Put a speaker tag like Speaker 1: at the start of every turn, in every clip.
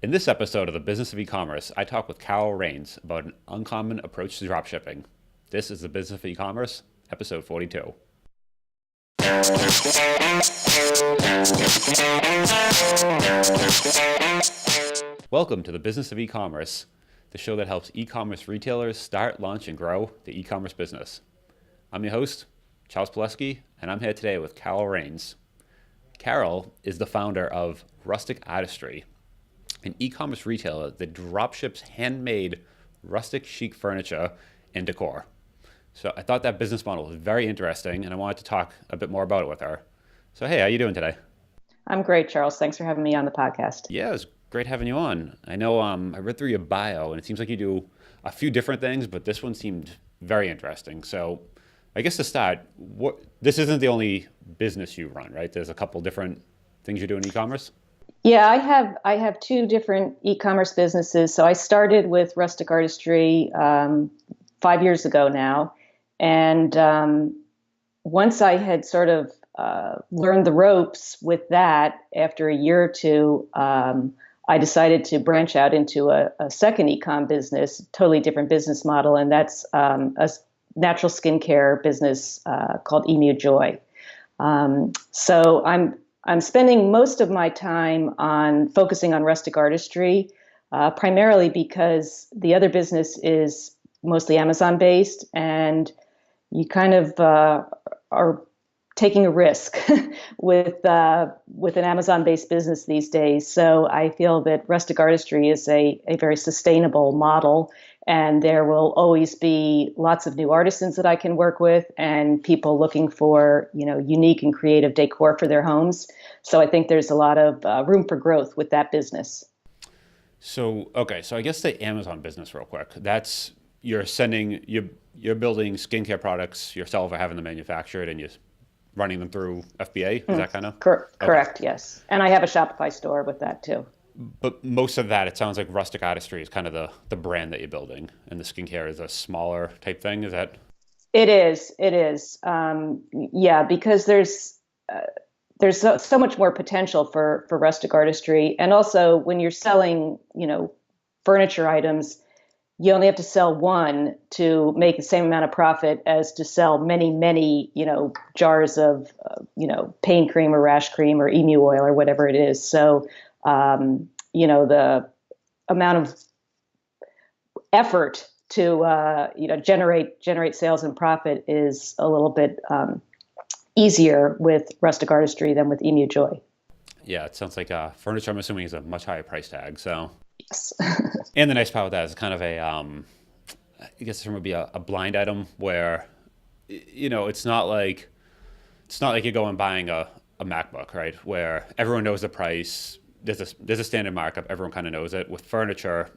Speaker 1: In this episode of the Business of E-commerce, I talk with Carole Rains about an uncommon approach to dropshipping. This is the Business of E-commerce, episode 42. Welcome to the Business of E-commerce, the show that helps e-commerce retailers start, launch, and grow the e-commerce business. I'm your host, Charles Pileski, and I'm here today with Carole Rains. Carole is the founder of Rustic Artistry, an e-commerce retailer that dropships handmade rustic chic furniture and decor. So I thought that business model was very interesting, and I wanted to talk a bit more about it with her. So hey, how you doing today?
Speaker 2: I'm great, Charles. Thanks for having me on the podcast.
Speaker 1: Yeah, it was great having you on. I know I read through your bio, and it seems like you do a few different things, but this one seemed very interesting. So I guess to start, this isn't the only business you run, right? There's a couple different things you do in e-commerce.
Speaker 2: Yeah, I have two different e-commerce businesses. So I started with Rustic Artistry 5 years ago now, and once I had sort of learned the ropes with that, after a year or two, I decided to branch out into a second e-com business, totally different business model, and that's a natural skincare business called Joy. So I'm spending most of my time on focusing on rustic artistry, primarily because the other business is mostly Amazon based, and you kind of are taking a risk with an Amazon based business these days. So I feel that rustic artistry is a very sustainable model, and there will always be lots of new artisans that I can work with and people looking for, unique and creative decor for their homes. So I think there's a lot of room for growth with that business.
Speaker 1: So I guess the Amazon business real quick. That's you're building skincare products yourself or having them manufactured and you're running them through FBA. Is that kind of
Speaker 2: correct? Yes, and I have a Shopify store with that too.
Speaker 1: But most of that, it sounds like Rustic Artistry is kind of the brand that you're building, and the skincare is a smaller type thing. Is that?
Speaker 2: It is. Yeah, because there's so much more potential for rustic artistry, and also when you're selling, furniture items, you only have to sell one to make the same amount of profit as to sell many, jars of, pain cream or rash cream or emu oil or whatever it is. So, the amount of effort to, generate sales and profit is a little bit easier with rustic artistry than with Emu Joy.
Speaker 1: Yeah, it sounds like furniture, I'm assuming, is a much higher price tag. So.
Speaker 2: Yes.
Speaker 1: And the nice part with that is kind of I guess this would be a blind item where, it's not like you're going and buying a MacBook, right? Where everyone knows the price. There's a standard markup. Everyone kind of knows it. With furniture,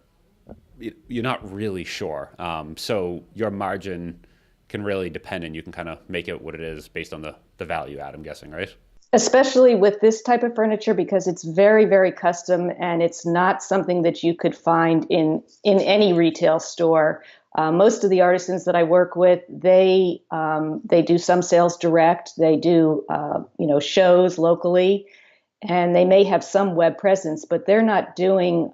Speaker 1: you're not really sure. So your margin can really depend, and you can kind of make it what it is based on the value add, I'm guessing, right?
Speaker 2: Especially with this type of furniture, because it's very, very custom, and it's not something that you could find in any retail store. Most of the artisans that I work with, they do some sales direct. They do shows locally, and they may have some web presence, but they're not doing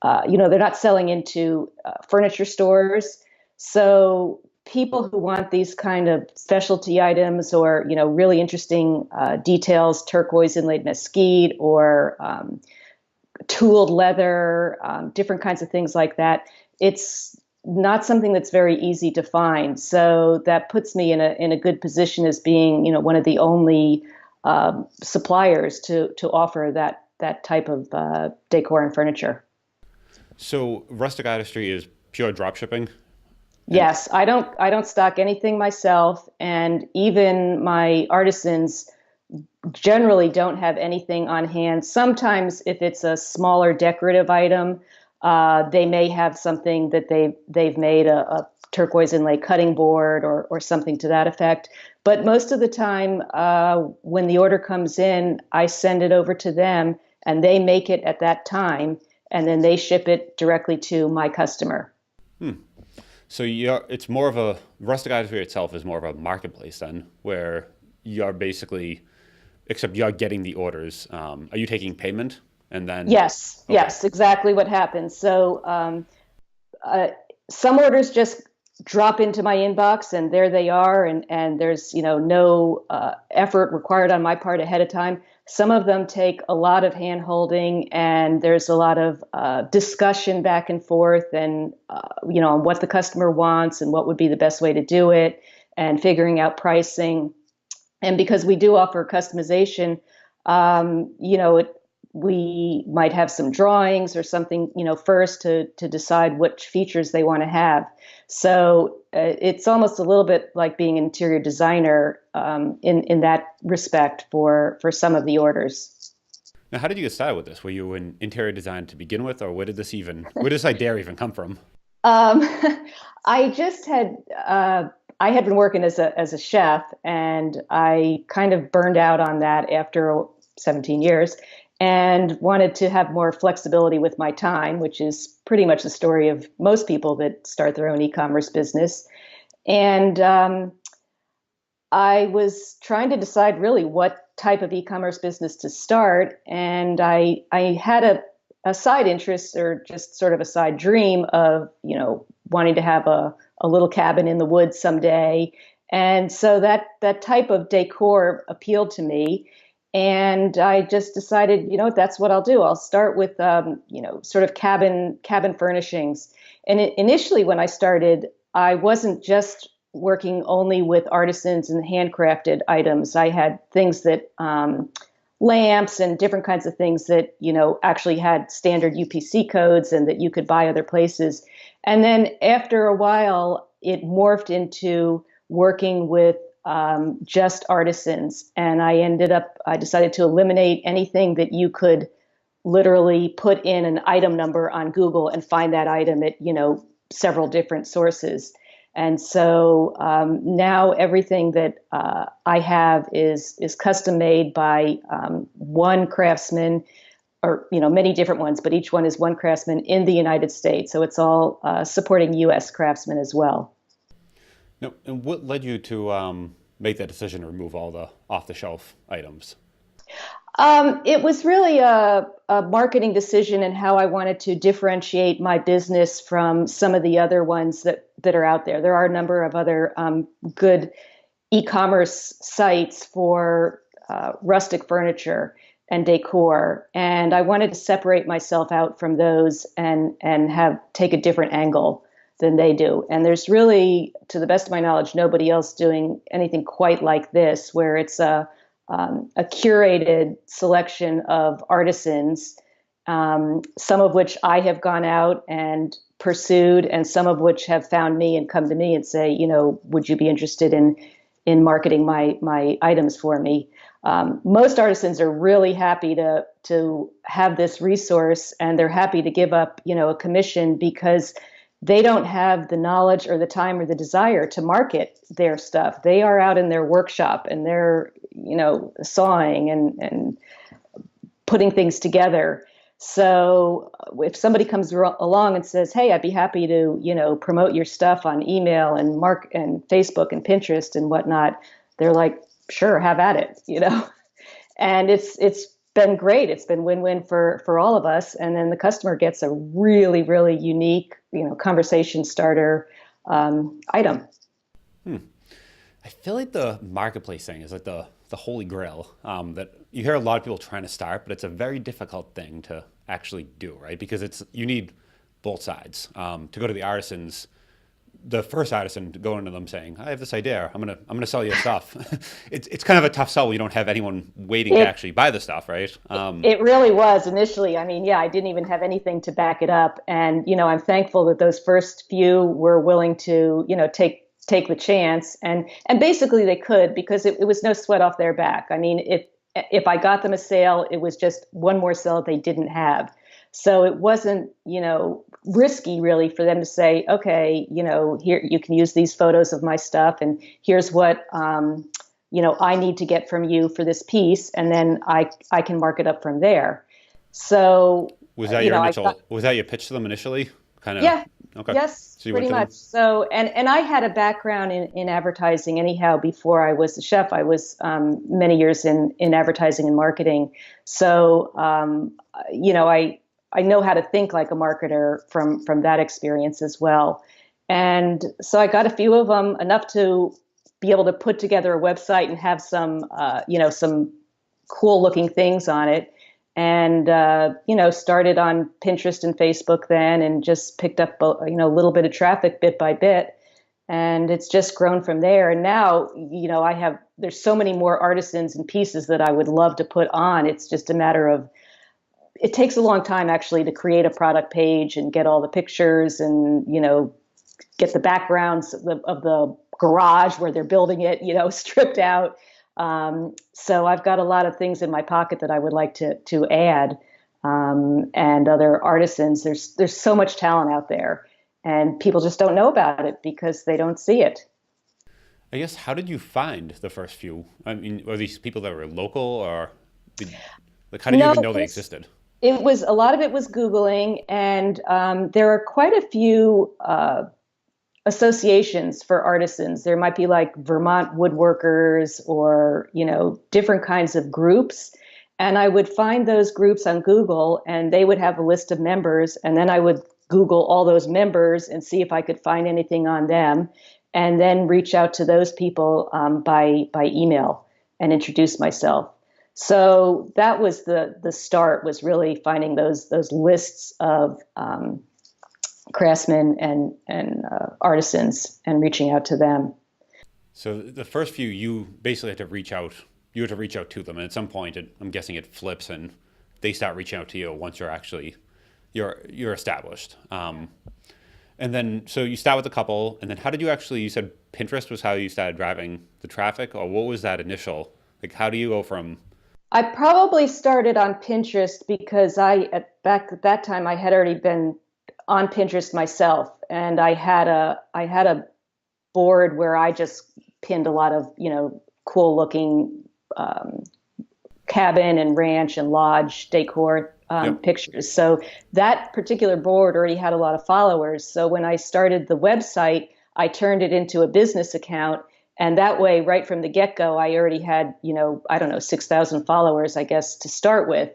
Speaker 2: they're not selling into furniture stores. So people who want these kind of specialty items or, really interesting details, turquoise inlaid mesquite or tooled leather, different kinds of things like that, it's not something that's very easy to find. So that puts me in a good position as being, one of the only suppliers to offer that type of decor and furniture.
Speaker 1: So Rustic Artistry is pure dropshipping?
Speaker 2: Yes, I don't stock anything myself, and even my artisans generally don't have anything on hand. Sometimes if it's a smaller decorative item, they may have something that they've made a turquoise inlay cutting board or something to that effect. But most of the time, when the order comes in, I send it over to them and they make it at that time, and then they ship it directly to my customer.
Speaker 1: So it's more of a Rustic Artistry itself is more of a marketplace then, where you're basically, except you're getting the orders. Are you taking payment and then
Speaker 2: Yes,
Speaker 1: okay.
Speaker 2: yes, exactly what happens. So uh, some orders just drop into my inbox and there they are, and there's no effort required on my part ahead of time. Some of them take a lot of hand holding, and there's a lot of discussion back and forth, and on what the customer wants and what would be the best way to do it, and figuring out pricing. And because we do offer customization, we might have some drawings or something, first to decide which features they want to have. So it's almost a little bit like being an interior designer in that respect for some of the orders.
Speaker 1: Now, how did you get started with this? Were you in interior design to begin with, or where did this idea even come from?
Speaker 2: Um, I just had I had been working as a chef, and I kind of burned out on that after 17 years, and wanted to have more flexibility with my time, which is pretty much the story of most people that start their own e-commerce business. And I was trying to decide really what type of e-commerce business to start, and I had a side interest, or just sort of a side dream of wanting to have a little cabin in the woods someday. And so that type of decor appealed to me. And I just decided, that's what I'll do. I'll start with, sort of cabin furnishings. And initially, when I started, I wasn't just working only with artisans and handcrafted items. I had things that lamps and different kinds of things that actually had standard UPC codes and that you could buy other places. And then after a while, it morphed into working with just artisans. And I decided to eliminate anything that you could literally put in an item number on Google and find that item at, several different sources. And so now everything that I have is custom made by one craftsman, or many different ones, but each one is one craftsman in the United States. So it's all supporting U.S. craftsmen as well.
Speaker 1: No, and what led you to make that decision to remove all the off-the-shelf items?
Speaker 2: It was really a marketing decision and how I wanted to differentiate my business from some of the other ones that are out there. There are a number of other good e-commerce sites for rustic furniture and decor, and I wanted to separate myself out from those and have take a different angle than they do. And there's really, to the best of my knowledge, nobody else doing anything quite like this, where it's a curated selection of artisans, some of which I have gone out and pursued, and some of which have found me and come to me and say, would you be interested in marketing my items for me? Most artisans are really happy to have this resource, and they're happy to give up, a commission, because they don't have the knowledge or the time or the desire to market their stuff. They are out in their workshop and they're, sawing and putting things together. So if somebody comes along and says, "Hey, I'd be happy to, promote your stuff on email and Facebook and Pinterest and whatnot," they're like, "Sure, have at it." And it's been great. It's been win-win for all of us. And then the customer gets a really, really unique, conversation starter item.
Speaker 1: Hmm. I feel like the marketplace thing is like the holy grail that you hear a lot of people trying to start, but it's a very difficult thing to actually do, right? Because you need both sides. To go to the artisans, the first artisan, to go into them saying, "I have this idea. I'm gonna sell you stuff." It's kind of a tough sell when you don't have anyone waiting to actually buy the stuff, right?
Speaker 2: It really was initially. I mean, yeah, I didn't even have anything to back it up, and I'm thankful that those first few were willing to take the chance, and basically they could, because it was no sweat off their back. I mean, if I got them a sale, it was just one more sale they didn't have. So it wasn't, risky really for them to say, "Okay, here you can use these photos of my stuff, and here's what I need to get from you for this piece, and then I can mark it up from there." So
Speaker 1: Was that
Speaker 2: I got
Speaker 1: was that your pitch to them initially? kind of.
Speaker 2: Yeah.
Speaker 1: Okay.
Speaker 2: Yes,
Speaker 1: So you went
Speaker 2: pretty
Speaker 1: to them?
Speaker 2: much. So, and I had a background in advertising anyhow before I was a chef. I was many years in advertising and marketing. So, I know how to think like a marketer from that experience as well. And so I got a few of them, enough to be able to put together a website and have some cool looking things on it. And, started on Pinterest and Facebook then and just picked up, a little bit of traffic bit by bit. And it's just grown from there. And now, there's so many more artisans and pieces that I would love to put on. It's just a matter of, it takes a long time actually to create a product page and get all the pictures and, get the backgrounds of the garage where they're building it, stripped out. So I've got a lot of things in my pocket that I would like to add, and other artisans. There's so much talent out there, and people just don't know about it because they don't see it.
Speaker 1: I guess, how did you find the first few? I mean, were these people that were local, or like, how did you
Speaker 2: No,
Speaker 1: even know they existed?
Speaker 2: it was a lot of it was Googling, and there are quite a few associations for artisans. There might be like Vermont woodworkers or, different kinds of groups. And I would find those groups on Google and they would have a list of members. And then I would Google all those members and see if I could find anything on them and then reach out to those people by email and introduce myself. So that was the start, was really finding those lists of craftsmen and artisans and reaching out to them.
Speaker 1: So the first few, you basically had to reach out. You had to reach out to them, and at some point, I'm guessing it flips, and they start reaching out to you once you're established. And then, so you start with a couple, and then how did you actually? You said Pinterest was how you started driving the traffic, or what was that initial? Like, how do you go from?
Speaker 2: I probably started on Pinterest because back at that time I had already been on Pinterest myself, and I had a board where I just pinned a lot of cool looking cabin and ranch and lodge decor
Speaker 1: Yep.
Speaker 2: pictures. So that particular board already had a lot of followers. So when I started the website, I turned it into a business account. And that way, right from the get-go, I already had, I don't know, 6,000 followers, I guess, to start with,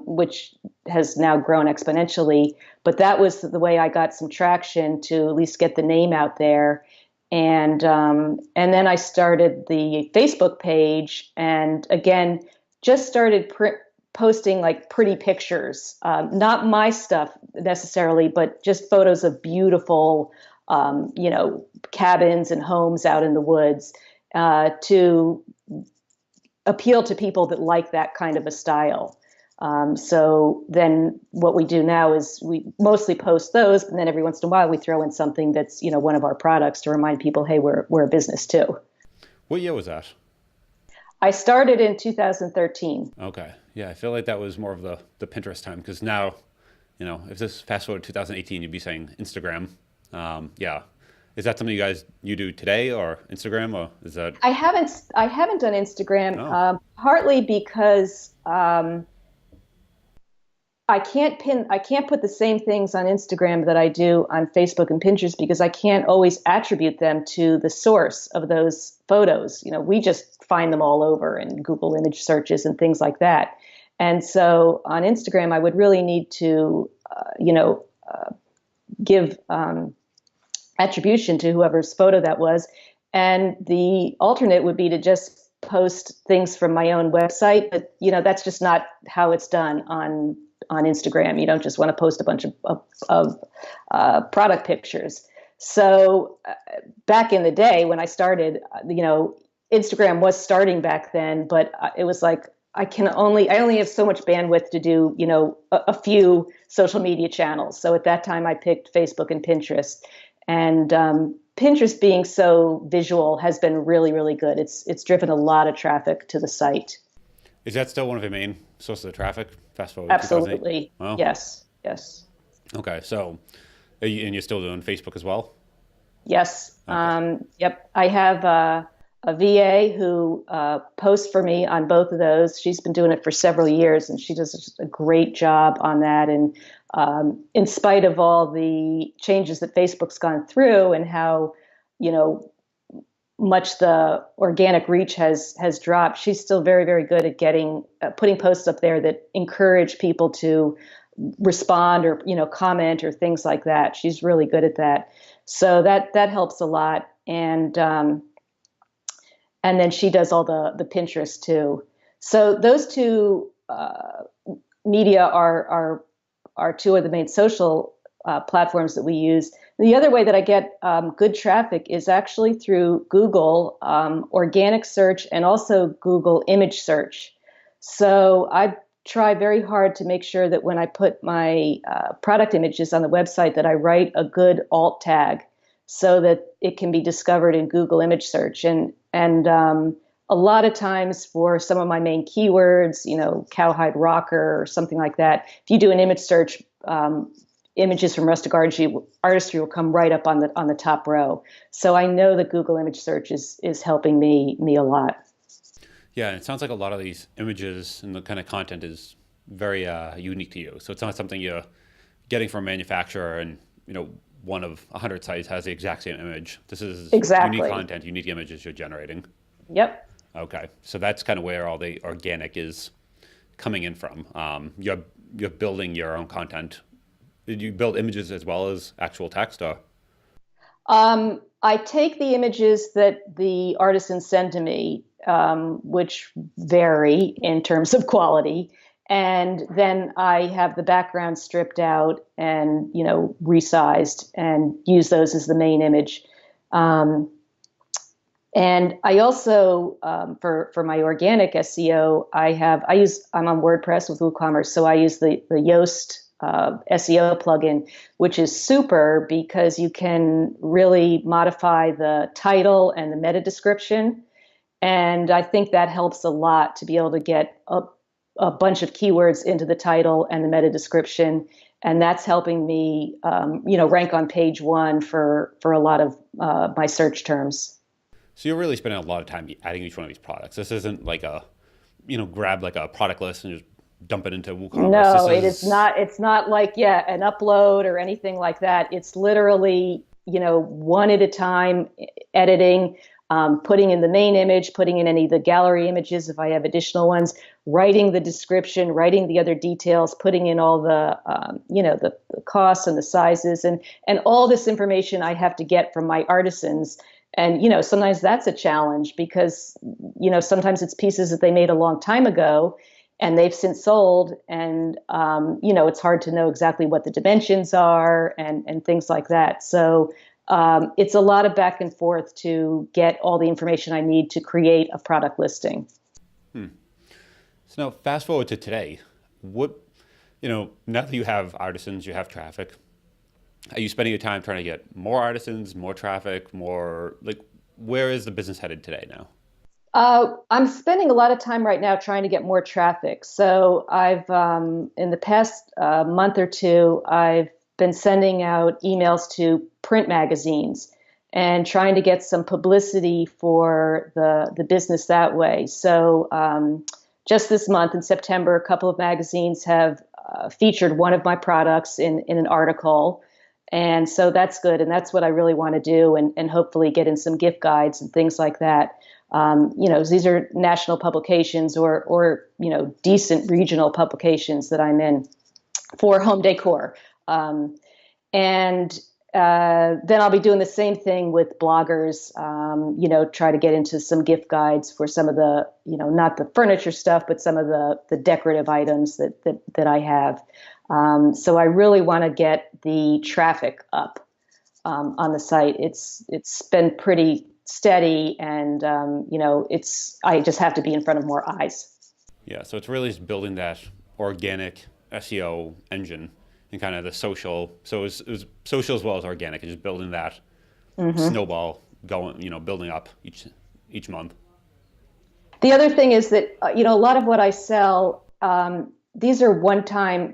Speaker 2: which has now grown exponentially. But that was the way I got some traction to at least get the name out there. And then I started the Facebook page, and again, just started posting like pretty pictures, not my stuff necessarily, but just photos of beautiful, cabins and homes out in the woods, to appeal to people that like that kind of a style. So then what we do now is we mostly post those, and then every once in a while we throw in something that's, one of our products to remind people, hey, we're a business too.
Speaker 1: What year was that?
Speaker 2: I started in 2013.
Speaker 1: Okay, yeah, I feel like that was more of the Pinterest time, because now, if this fast forward to 2018, you'd be saying Instagram. Yeah. Is that something you do today, or Instagram, or is that?
Speaker 2: I haven't done Instagram,
Speaker 1: Oh,
Speaker 2: partly because I can't put the same things on Instagram that I do on Facebook and Pinterest, because I can't always attribute them to the source of those photos. We just find them all over in Google image searches and things like that. And so on Instagram, I would really need to, give attribution to whoever's photo that was. And the alternate would be to just post things from my own website. But, that's just not how it's done on Instagram. You don't just want to post a bunch of product pictures. So back in the day when I started, Instagram was starting back then, but it was like, I only have so much bandwidth to do, a few social media channels. So at that time I picked Facebook and Pinterest, and Pinterest being so visual has been really, really good. It's driven a lot of traffic to the site.
Speaker 1: is that still one of your main sources of traffic? Fast forward to 2008.
Speaker 2: Absolutely.
Speaker 1: Wow.
Speaker 2: Yes. Yes.
Speaker 1: Okay, so and you're still doing Facebook as well?
Speaker 2: Yes.
Speaker 1: Okay.
Speaker 2: Yep. I have a a VA who posts for me on both of those. She's been doing it for several years, and she does just a great job on that. And in spite of all the changes that Facebook's gone through and how, you know, much the organic reach has dropped, she's still very, very good at getting putting posts up there that encourage people to respond or, you know, comment or things like that. She's really good at that. So that helps a lot. And then she does all the Pinterest too. So those two media are two of the main social platforms that we use. The other way that I get good traffic is actually through Google organic search and also Google image search. So I try very hard to make sure that when I put my product images on the website that I write a good alt tag so that it can be discovered in Google image search. And a lot of times for some of my main keywords, you know, cowhide rocker or something like that, if you do an image search, images from Rustic Artistry will come right up on the top row. So I know that Google image search is helping me a lot.
Speaker 1: Yeah, and it sounds like a lot of these images and the kind of content is very unique to you. So it's not something you're getting from a manufacturer and, you know, one of 100 sites has the exact same image. This is
Speaker 2: exactly
Speaker 1: unique content, unique images you're generating.
Speaker 2: Yep.
Speaker 1: Okay, so that's kind of where all the organic is coming in from. You're building your own content. Did you build images as well as actual text, or?
Speaker 2: I take the images that the artisans send to me, which vary in terms of quality, and then I have the background stripped out and, you know, resized and use those as the main image. And I also, for my organic SEO, I'm on WordPress with WooCommerce, so I use the Yoast SEO plugin, which is super because you can really modify the title and the meta description. And I think that helps a lot to be able to get a bunch of keywords into the title and the meta description. And that's helping me, rank on page one for a lot of my search terms.
Speaker 1: So you're really spending a lot of time adding each one of these products. This isn't like grab like a product list and just dump it into WooCommerce.
Speaker 2: No, it is not. It's not like, an upload or anything like that. It's literally, one at a time, editing, putting in the main image, putting in any of the gallery images if I have additional ones, writing the description, writing the other details, putting in all the, the costs and the sizes and all this information I have to get from my artisans. And, sometimes that's a challenge because, sometimes it's pieces that they made a long time ago and they've since sold. And, it's hard to know exactly what the dimensions are and things like that. So it's a lot of back and forth to get all the information I need to create a product listing.
Speaker 1: So now fast forward to today, now that you have artisans, you have traffic, are you spending your time trying to get more artisans, more traffic, where is the business headed today now?
Speaker 2: I'm spending a lot of time right now trying to get more traffic. So I've, in the past month or two, I've been sending out emails to print magazines and trying to get some publicity for the business that way. So just this month in September, a couple of magazines have featured one of my products in an article. And so that's good. And that's what I really want to do and hopefully get in some gift guides and things like that. These are national publications or decent regional publications that I'm in for home decor. And then I'll be doing the same thing with bloggers, try to get into some gift guides for some of the, not the furniture stuff, but some of the decorative items that I have. So I really want to get the traffic up on the site. It's been pretty steady and, I just have to be in front of more eyes.
Speaker 1: Yeah, so it's really just building that organic SEO engine and kind of the social. So it was social as well as organic, and just building that snowball going, building up each month.
Speaker 2: The other thing is that, a lot of what I sell, these are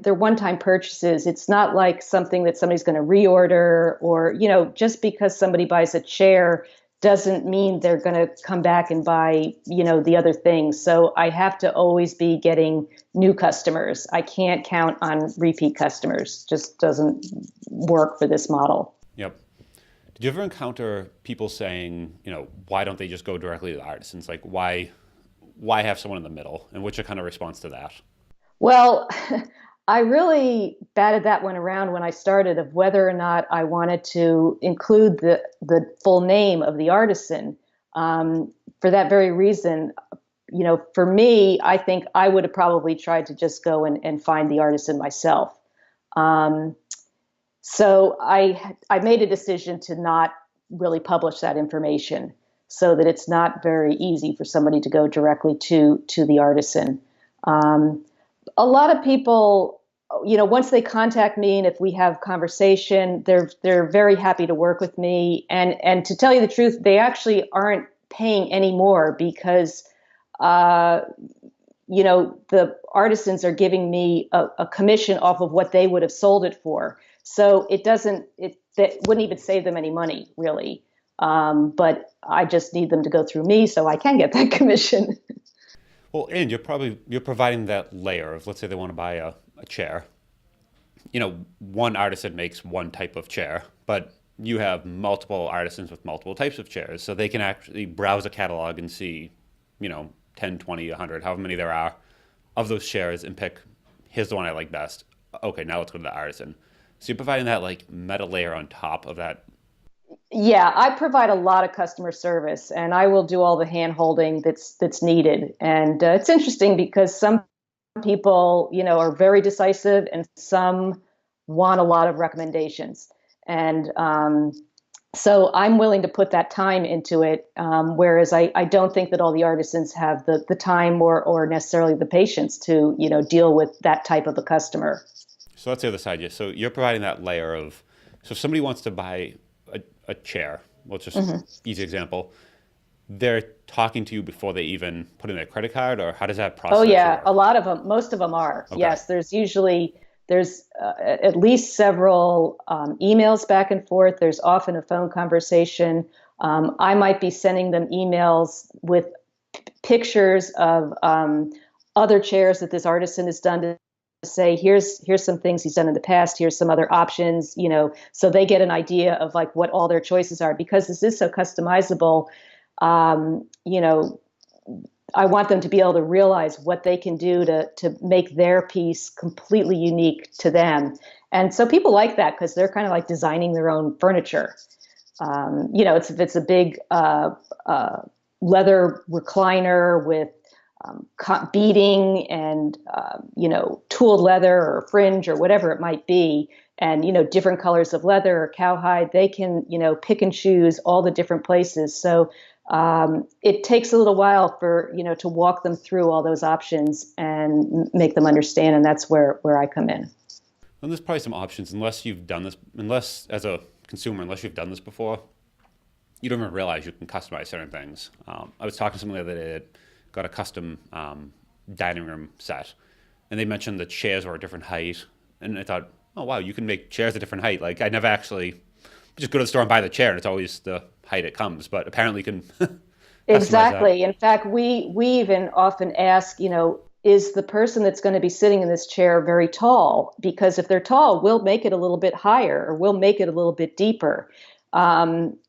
Speaker 2: they're one-time purchases. It's not like something that somebody's going to reorder or, just because somebody buys a chair doesn't mean they're going to come back and buy, the other things. So I have to always be getting new customers. I can't count on repeat customers. Just doesn't work for this model.
Speaker 1: Yep. Did you ever encounter people saying, why don't they just go directly to the artisans? Like, why have someone in the middle? And what's your kind of response to that?
Speaker 2: Well, I really batted that one around when I started of whether or not I wanted to include the full name of the artisan. For that very reason, for me, I think I would have probably tried to just go and find the artisan myself. So I made a decision to not really publish that information so that it's not very easy for somebody to go directly to the artisan. A lot of people, once they contact me and if we have conversation, they're very happy to work with me. And to tell you the truth, they actually aren't paying any more because, the artisans are giving me a commission off of what they would have sold it for. So that wouldn't even save them any money, really. But I just need them to go through me so I can get that commission.
Speaker 1: Well, and you're providing that layer of, let's say they want to buy a chair. One artisan makes one type of chair, but you have multiple artisans with multiple types of chairs. So they can actually browse a catalog and see, 10, 20, 100, however many there are of those chairs and pick, here's the one I like best. Okay, now let's go to the artisan. So you're providing that like meta layer on top of that.
Speaker 2: Yeah, I provide a lot of customer service and I will do all the hand holding that's needed. And it's interesting because some people, are very decisive and some want a lot of recommendations. And so I'm willing to put that time into it, whereas I don't think that all the artisans have the time or necessarily the patience to, deal with that type of a customer.
Speaker 1: So that's the other side. So you're providing that layer of, so if somebody wants to buy a chair, well, it's just easy example, they're talking to you before they even put in their credit card, or how does that process
Speaker 2: Oh yeah,
Speaker 1: work?
Speaker 2: a lot of them, most of them are.
Speaker 1: Okay.
Speaker 2: Yes, there's at least several emails back and forth. There's often a phone conversation. I might be sending them emails with pictures of other chairs that this artisan has done to say, here's some things he's done in the past. Here's some other options, so they get an idea of like what all their choices are. Because this is so customizable, I want them to be able to realize what they can do to make their piece completely unique to them. And so people like that because they're kind of like designing their own furniture. If it's a big leather recliner with beading and, tooled leather or fringe or whatever it might be, and, different colors of leather or cowhide, they can, pick and choose all the different places. So it takes a little while for, to walk them through all those options and make them understand. And that's where I come in.
Speaker 1: And there's probably some options, unless you've done this, unless you've done this before, you don't even realize you can customize certain things. I was talking to someone the other day that got a custom dining room set, and they mentioned the chairs were a different height, and I thought, oh wow, you can make chairs a different height. Like I never actually just go to the store and buy the chair, and it's always the height it comes. But apparently, you can
Speaker 2: Exactly. In fact, we even often ask, is the person that's going to be sitting in this chair very tall? Because if they're tall, we'll make it a little bit higher, or we'll make it a little bit deeper.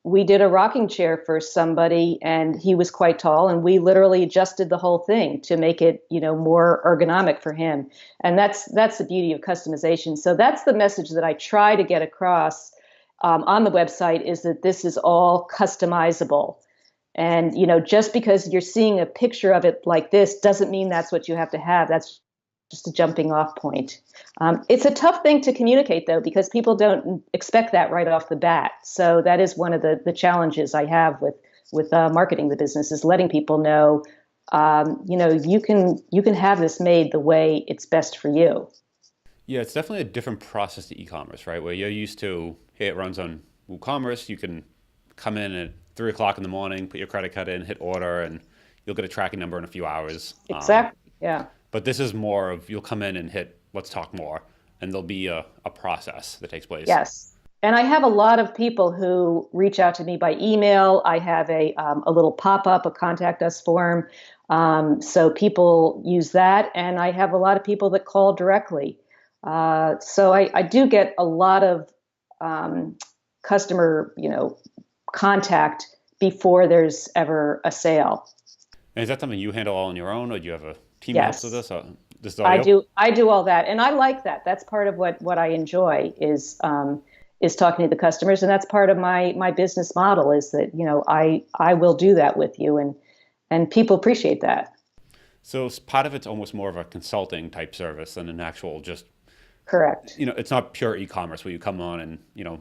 Speaker 2: We did a rocking chair for somebody and he was quite tall, and we literally adjusted the whole thing to make it, more ergonomic for him. And that's the beauty of customization. So that's the message that I try to get across on the website, is that this is all customizable. And, just because you're seeing a picture of it like this doesn't mean that's what you have to have. That's just a jumping off point. It's a tough thing to communicate, though, because people don't expect that right off the bat. So that is one of the challenges I have with marketing the business, is letting people know, you can have this made the way it's best for you.
Speaker 1: Yeah, it's definitely a different process to e-commerce, right? Where you're used to, hey, it runs on WooCommerce. You can come in at 3 o'clock in the morning, put your credit card in, hit order, and you'll get a tracking number in a few hours.
Speaker 2: Exactly. Yeah.
Speaker 1: But this is more of, you'll come in and hit, let's talk more, and there'll be a process that takes place.
Speaker 2: Yes. And I have a lot of people who reach out to me by email. I have a little pop-up, a contact us form. So people use that. And I have a lot of people that call directly. So I do get a lot of customer, contact before there's ever a sale.
Speaker 1: And is that something you handle all on your own, or do you have a team that helps with
Speaker 2: Yes,
Speaker 1: this? Or this is all you?
Speaker 2: I do all that, and I like that. That's part of what I enjoy is talking to the customers, and that's part of my business model is that I will do that with you, and people appreciate that.
Speaker 1: So part of it's almost more of a consulting type service than an actual just,
Speaker 2: Correct.
Speaker 1: it's not pure e-commerce where you come on and,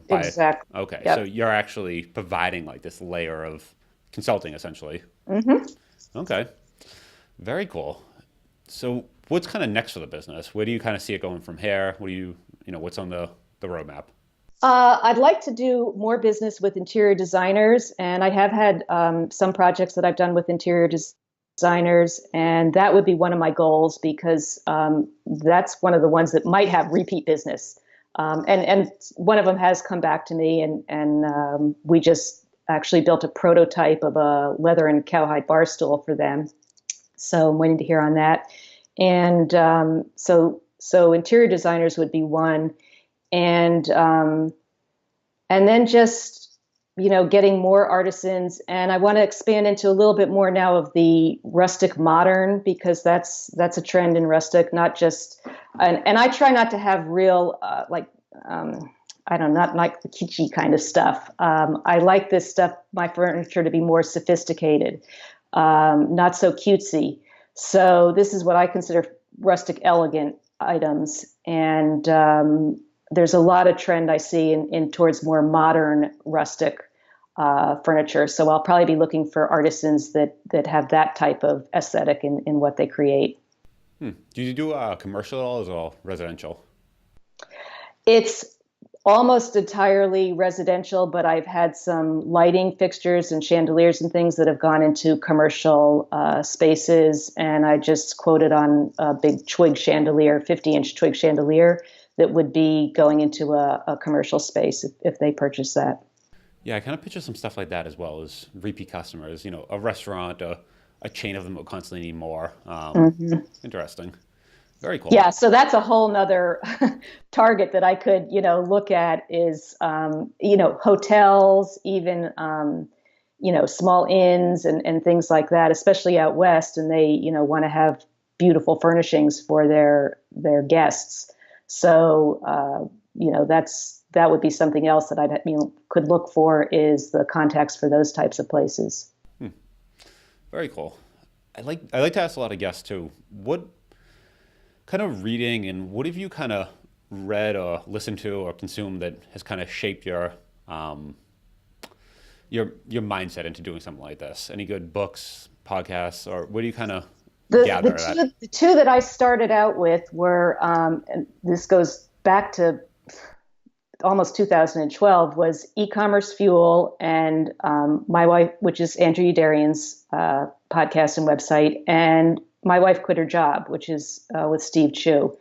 Speaker 1: buy it.
Speaker 2: Exactly.
Speaker 1: Okay. So
Speaker 2: Yep.
Speaker 1: you're actually providing like this layer of consulting essentially.
Speaker 2: hmm
Speaker 1: Okay. Very cool. So what's kind of next for the business? Where do you kind of see it going from here? What do what's on the roadmap?
Speaker 2: I'd like to do more business with interior designers, and I have had some projects that I've done with designers, and that would be one of my goals because that's one of the ones that might have repeat business. And one of them has come back to me, and we just actually built a prototype of a leather and cowhide bar stool for them. So I'm waiting to hear on that. And so interior designers would be one, and then just getting more artisans, and I want to expand into a little bit more now of the rustic modern because that's a trend in rustic, not just and I try not to have real I don't know, not like the kitschy kind of stuff. I like this stuff, my furniture, to be more sophisticated, not so cutesy. So this is what I consider rustic elegant items, and there's a lot of trend I see in towards more modern rustic furniture. So I'll probably be looking for artisans that have that type of aesthetic in what they create.
Speaker 1: Do you do commercial at all, or is it all residential?
Speaker 2: It's almost entirely residential, but I've had some lighting fixtures and chandeliers and things that have gone into commercial spaces. And I just quoted on a big twig chandelier, 50-inch twig chandelier that would be going into a commercial space if they purchase that.
Speaker 1: Yeah, I kind of picture some stuff like that as well as repeat customers. A restaurant, a chain of them will constantly need more.
Speaker 2: Mhm.
Speaker 1: Interesting. Very cool.
Speaker 2: Yeah, so that's a whole nother target that I could, look at is, hotels, even, small inns and things like that, especially out west, and they, want to have beautiful furnishings for their guests. So, that would be something else that I, could look for is the contacts for those types of places.
Speaker 1: Very cool. I like to ask a lot of guests too. What kind of reading and what have you kind of read or listened to or consumed that has kind of shaped your mindset into doing something like this? Any good books, podcasts, or what do you kind of gather that?
Speaker 2: The two that I started out with were, and this goes back to almost 2012, was eCommerce Fuel and my wife, which is Andrew Udarian's podcast and website, and My Wife Quit Her Job, which is with Steve Chu.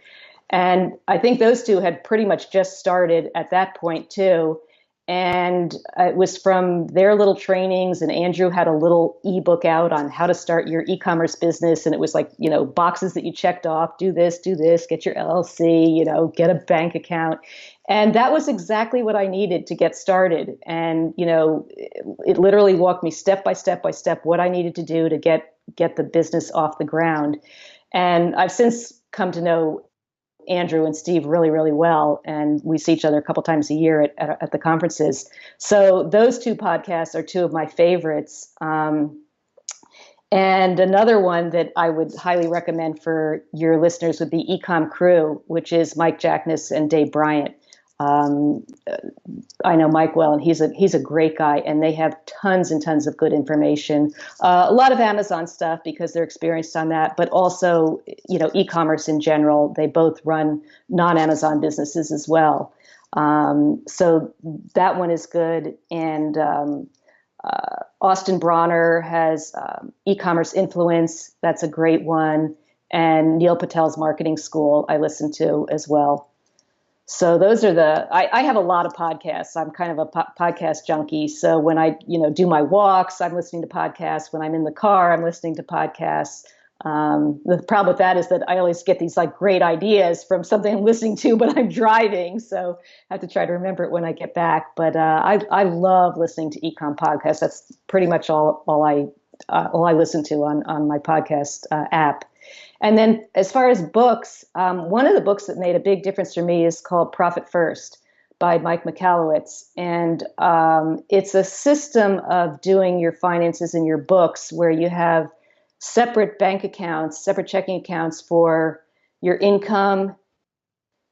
Speaker 2: And I think those two had pretty much just started at that point too. And it was from their little trainings, and Andrew had a little ebook out on how to start your e-commerce business. And it was like, boxes that you checked off, do this, get your LLC, get a bank account. And that was exactly what I needed to get started. And, it literally walked me step by step by step what I needed to do to get the business off the ground. And I've since come to know Andrew and Steve really, really well, and we see each other a couple times a year at the conferences. So those two podcasts are two of my favorites. And another one that I would highly recommend for your listeners would be Ecom Crew, which is Mike Jackness and Dave Bryant. I know Mike well, and he's a great guy, and they have tons and tons of good information. A lot of Amazon stuff because they're experienced on that, but also, e-commerce in general. They both run non-Amazon businesses as well. So that one is good. And Austin Bronner has e-commerce influence. That's a great one. And Neil Patel's marketing school I listen to as well. So those are I have a lot of podcasts. I'm kind of a podcast junkie. So when I, do my walks, I'm listening to podcasts. When I'm in the car, I'm listening to podcasts. The problem with that is that I always get these like great ideas from something I'm listening to, but I'm driving. So I have to try to remember it when I get back. But I love listening to ecom podcasts. That's pretty much all I listen to on my podcast app. And then as far as books, one of the books that made a big difference for me is called Profit First by Mike Michalowicz. And it's a system of doing your finances in your books where you have separate bank accounts, separate checking accounts for your income,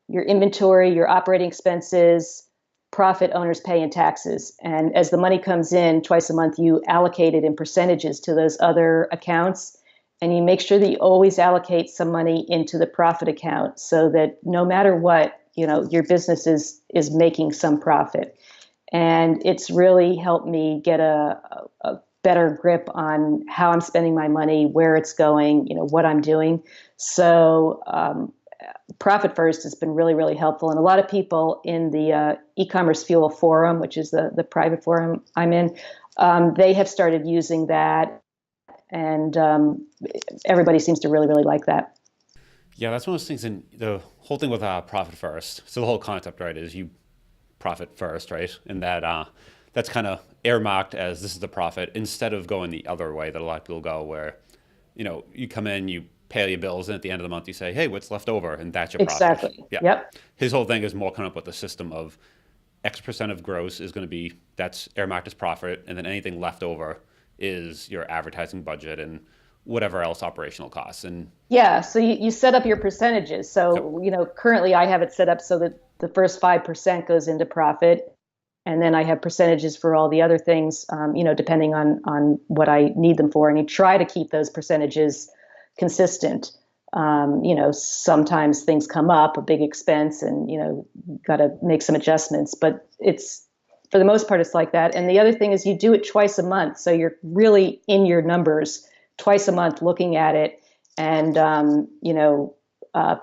Speaker 2: your inventory, your operating expenses, profit, owner's pay, and taxes. And as the money comes in twice a month, you allocate it in percentages to those other accounts. And you make sure that you always allocate some money into the profit account so that no matter what, your business is making some profit. And it's really helped me get a better grip on how I'm spending my money, where it's going, what I'm doing. So Profit First has been really, really helpful. And a lot of people in the eCommerce Fuel forum, which is the private forum I'm in, they have started using that. And everybody seems to really, really like that.
Speaker 1: Yeah, that's one of those things. And the whole thing with Profit First. So the whole concept, right, is you profit first, right? And that's kind of earmarked as this is the profit instead of going the other way that a lot of people go where, you come in, you pay your bills, and at the end of the month you say, hey, what's left over? And that's your profit.
Speaker 2: Exactly.
Speaker 1: Yeah.
Speaker 2: Yep.
Speaker 1: His whole thing is more coming up with the system of X% of gross is going to be, that's earmarked as profit, and then anything left over is your advertising budget and whatever else operational costs. And
Speaker 2: yeah, so you set up your percentages. So, currently I have it set up so that the first 5% goes into profit. And then I have percentages for all the other things, depending on what I need them for. And you try to keep those percentages consistent. Sometimes things come up, a big expense, and, got to make some adjustments. But for the most part, it's like that. And the other thing is you do it twice a month. So you're really in your numbers twice a month looking at it and,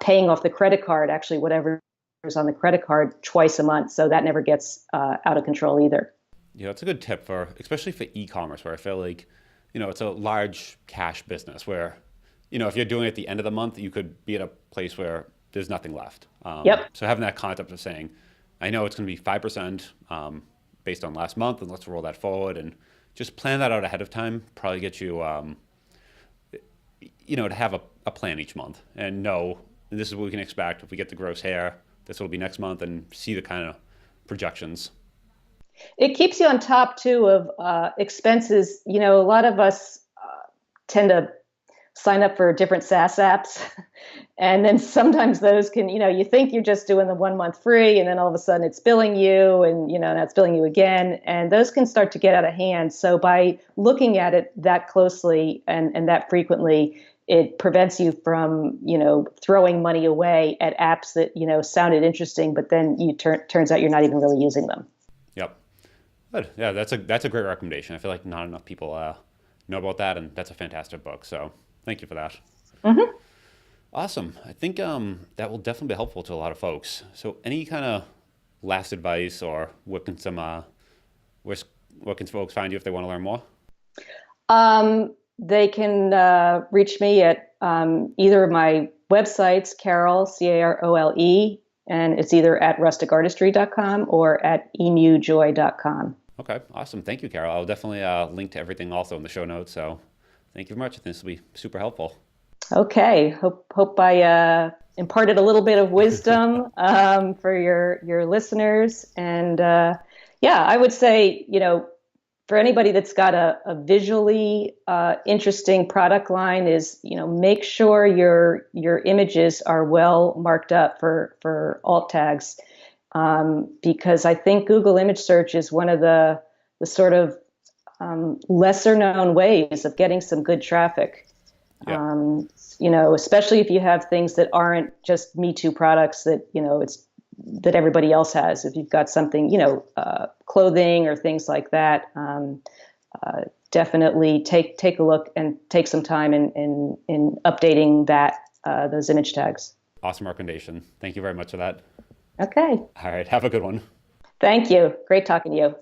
Speaker 2: paying off the credit card, actually, whatever is on the credit card twice a month. So that never gets out of control either.
Speaker 1: Yeah, that's a good tip especially for e-commerce, where I feel like, it's a large cash business where, if you're doing it at the end of the month, you could be at a place where there's nothing left.
Speaker 2: Yep.
Speaker 1: So having that concept of saying, I know it's going to be 5%, based on last month, and let's roll that forward and just plan that out ahead of time. Probably get you, to have a plan each month and know this is what we can expect. If we get the gross here, this will be next month, and see the kind of projections.
Speaker 2: It keeps you on top too of expenses. A lot of us tend to sign up for different SaaS apps. And then sometimes those can, you think you're just doing the 1 month free, and then all of a sudden it's billing you, and, that's billing you again. And those can start to get out of hand. So by looking at it that closely and that frequently, it prevents you from, throwing money away at apps that, sounded interesting, but then turns out you're not even really using them.
Speaker 1: Yep. Good. Yeah, that's a great recommendation. I feel like not enough people know about that, and that's a fantastic book. So thank you for that.
Speaker 2: Mm-hmm.
Speaker 1: Awesome. I think that will definitely be helpful to a lot of folks. So any kind of last advice, or where can folks find you if they want to learn more?
Speaker 2: They can reach me at either of my websites, Carole, Carole, and it's either at rusticartistry.com or at emujoy.com.
Speaker 1: Okay, awesome. Thank you, Carole. I'll definitely link to everything also in the show notes. So thank you very much. I think this will be super helpful.
Speaker 2: Okay. Hope I imparted a little bit of wisdom for your listeners. And I would say, for anybody that's got a visually interesting product line is, make sure your images are well marked up for alt tags. Because I think Google image search is one of the sort of lesser known ways of getting some good traffic. Yeah. Especially if you have things that aren't just Me Too products that, that everybody else has. If you've got something, clothing or things like that, definitely take a look and take some time in updating those image tags.
Speaker 1: Awesome recommendation. Thank you very much for that.
Speaker 2: Okay.
Speaker 1: All right. Have a good one.
Speaker 2: Thank you. Great talking to you.